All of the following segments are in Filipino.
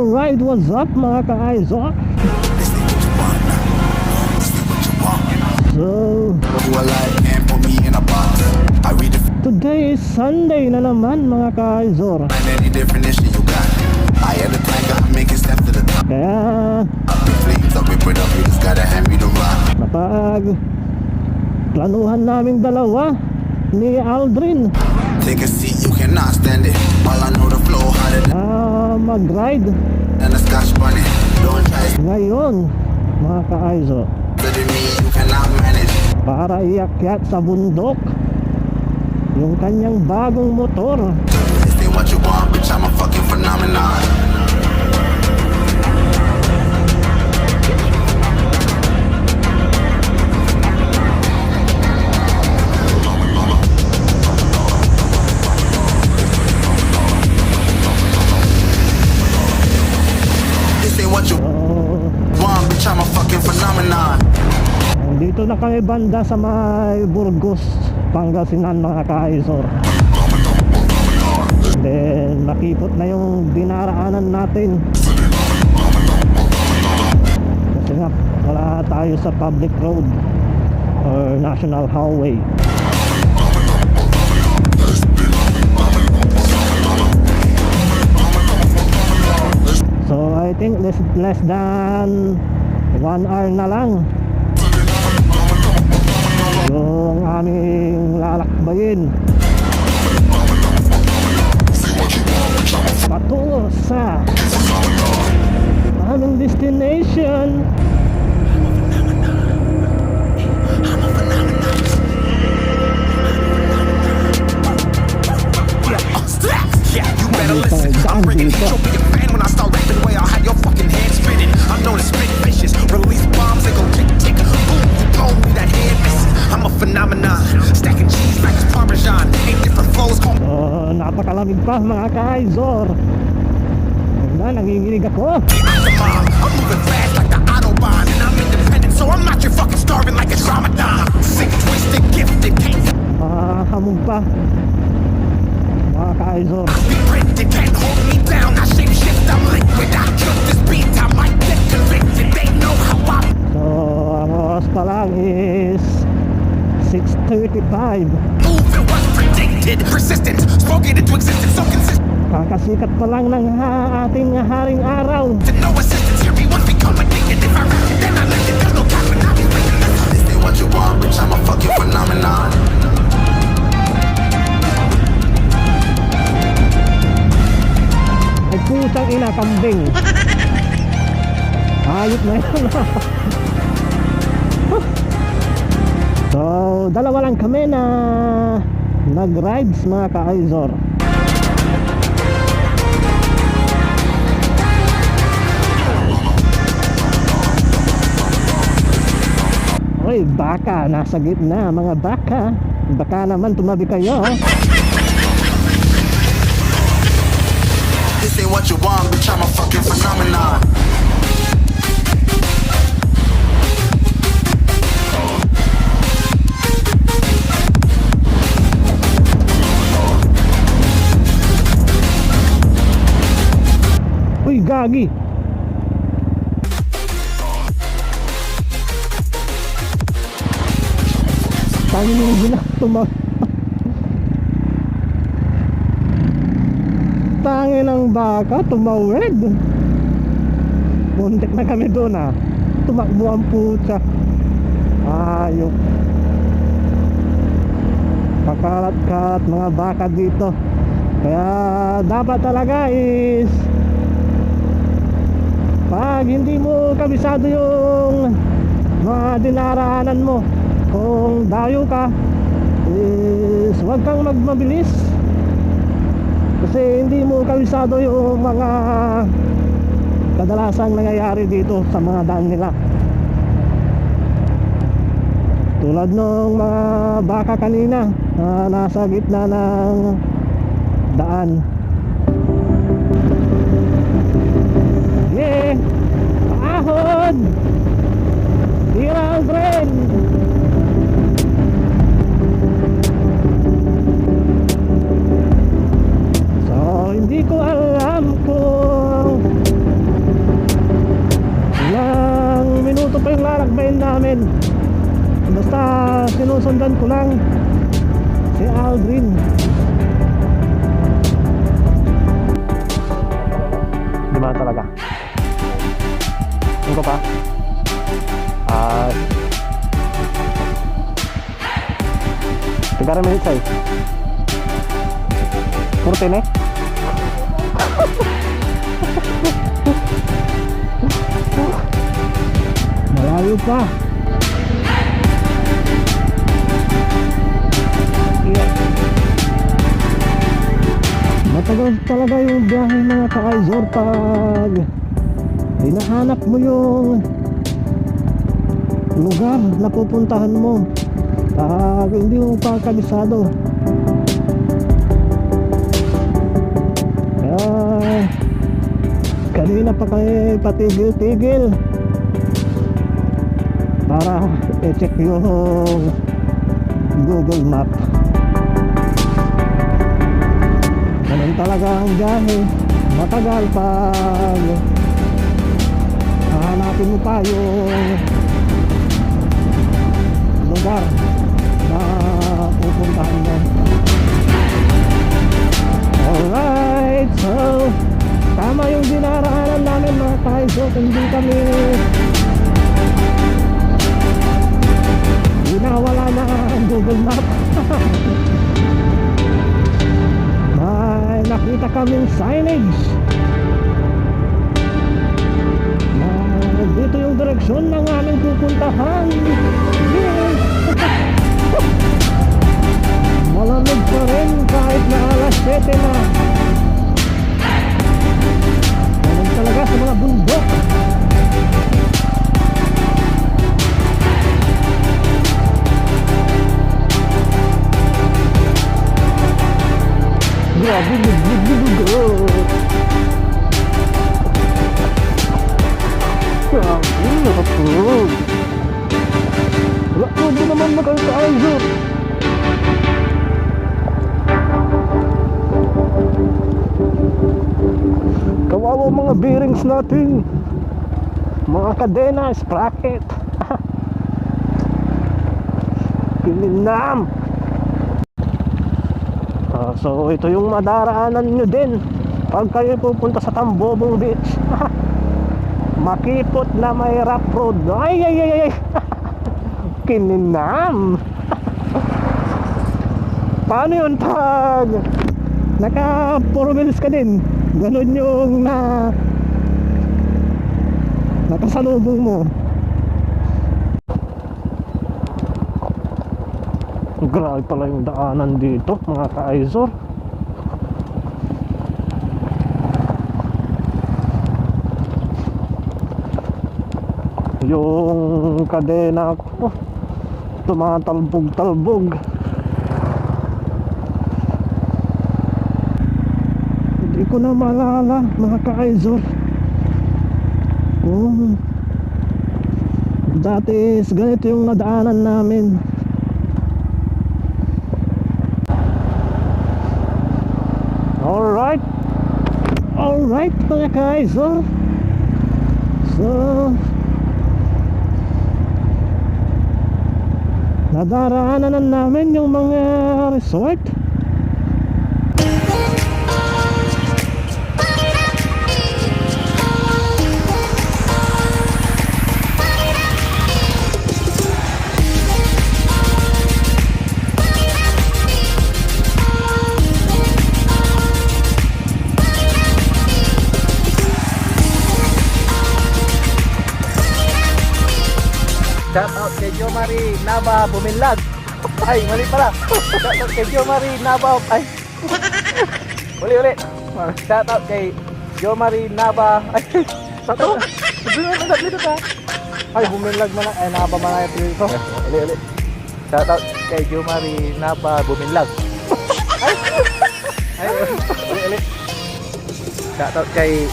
Alright, what's up mga ka-Aizo? So, today is Sunday na naman mga ka-Aizo. Kaya napag planuhan naming dalawa ni Aldrin take a seat, you cannot stand it. All I know the flow harder than mag-ride and a scotch bunny. Don't try ngayon mga ka-Aizo to me, you cannot manage. para iakyat sa bundok yung kanyang bagong motor. This ain't what you want, bitch, I'm a fucking phenomenon. What you want, bitch, I'm a fucking phenomenon. Dito na kami banda sa may Burgos, Pangasinan mga ka-Aizo. Then nakipot na yung dinaraanan natin kasi nga wala tayo sa public road or national highway. So I think less than 1 hour na lang yung aming lalakbayin patungo sa aming destination. You better listen, I'm bringing heat, show me your fan when I start rapping way, I'll have your fucking head spinning. I'm known to spit vicious, release bombs, they go tick tick. Boom, you told me that head missing. I'm a phenomenon, stacking cheese like it's Parmesan. Ain't different flows, call Napakalamig pa mga ka-Aizo. Nanginginig ako. I'm moving fast like the Autobahn, and I'm independent, so I'm not your fucking starving like it's Ramadan. Sick, twisted, gifted, can't hamog pa mga ka-Aizo. They can't hold me down, I shape shift, I'm liquid. I cut this beat, I might get convicted. They know how I. So ang oras pa lang is 6:35. Move, it was predicted. Persistent, spoken into existence, so consistent. Kakasikat pa lang ng ating haring araw. No assistance here, we once become addicted. If I rap it, then I let it. There's no cap and I'll be waiting. This ain't what you want, bitch, I'm a fucking phenomenon. Ay putang ina, kambing. Hayop na yun. So dalawa lang kami na nag-rides mga ka-Aizo. Oy, baka nasa gitna mga baka. Baka naman tumabi kayo. This ain't what you want, bitch, I'm a fucking phenomenon. Uy, gagi. Tangin na tangin ng baka tumawid. Muntik na kami doon tumakbo ang putya. Ayok, pakalat-kalat mga baka dito. Kaya dapat talaga is pag hindi mo kabisado yung mga dinaraanan mo, kung dayo ka is huwag kang magmabilis kasi hindi mo kabisado yung mga kadalasang nangyayari dito sa mga daan nila. Tulad ng mga baka kanina na nasa gitna ng daan. Yeah, ahon, tira ang tren. So hindi ko alam kung lalakbayin namin. Basta sinusundan ko lang si Aldrin. Di ba talaga? Ano pa? Tiga minutes ay 14 eh. Malayo pa. Matagal talaga yung biyahe mga ka-Aizor pag hinahanap mo yung lugar na pupuntahan mo pag hindi mo pa kabisado. Kaya kanina pa kayo patigil-tigil para i-check yung Google Map. Ganun talaga ang biyahe, matagal pag hahanapin mo pa yung lugar na pupuntahan mo. Alright, so tama yung dinaraanan namin mga ka-Aizor. Hindi kami nawala na ang Google Map. May nakita kaming signage na dito yung direksyon ng aming pupuntahan. Yes. Malamig pa rin kahit na alas 7 na. Ganun talaga sa mga bundok. Grabe, nakapulog. Wala ko din naman makaka-Aizor. Kawawa mga bearings natin, mga kadena, sprocket. Pininam. So ito yung madaraanan nyo din pag kayo pupunta sa Tambobong Beach. Makipot na may rough road. Ay ay ay ay. Kininam. Paano yun pag naka 4 wheels ka din? Ganun yung nakasalubong mo. Grabe pala yung daanan dito mga ka-Aizor. Yung kadena ko tumatalbog-talbog. Hindi ko na maalala mga ka-Aizor kung dati is ganito yung nadaanan namin. Alright mga ka-Aizor, so nadaraanan namin yung mga resort. Shout out kay Jo Marie Nava Bumilag. Ay, mali pala. Shout out kay Jo Marie Nava. Ay. Uli. Shout out kay Jo Marie Nava. Ay. Sato. Dito ka. Ay, Bumilag man ay Nava man ay dito. Uli. Shout out kay Jo Marie Nava Bumilag. Ay. Uli. Shout out kay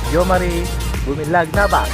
Jo Marie Bumilag Nava.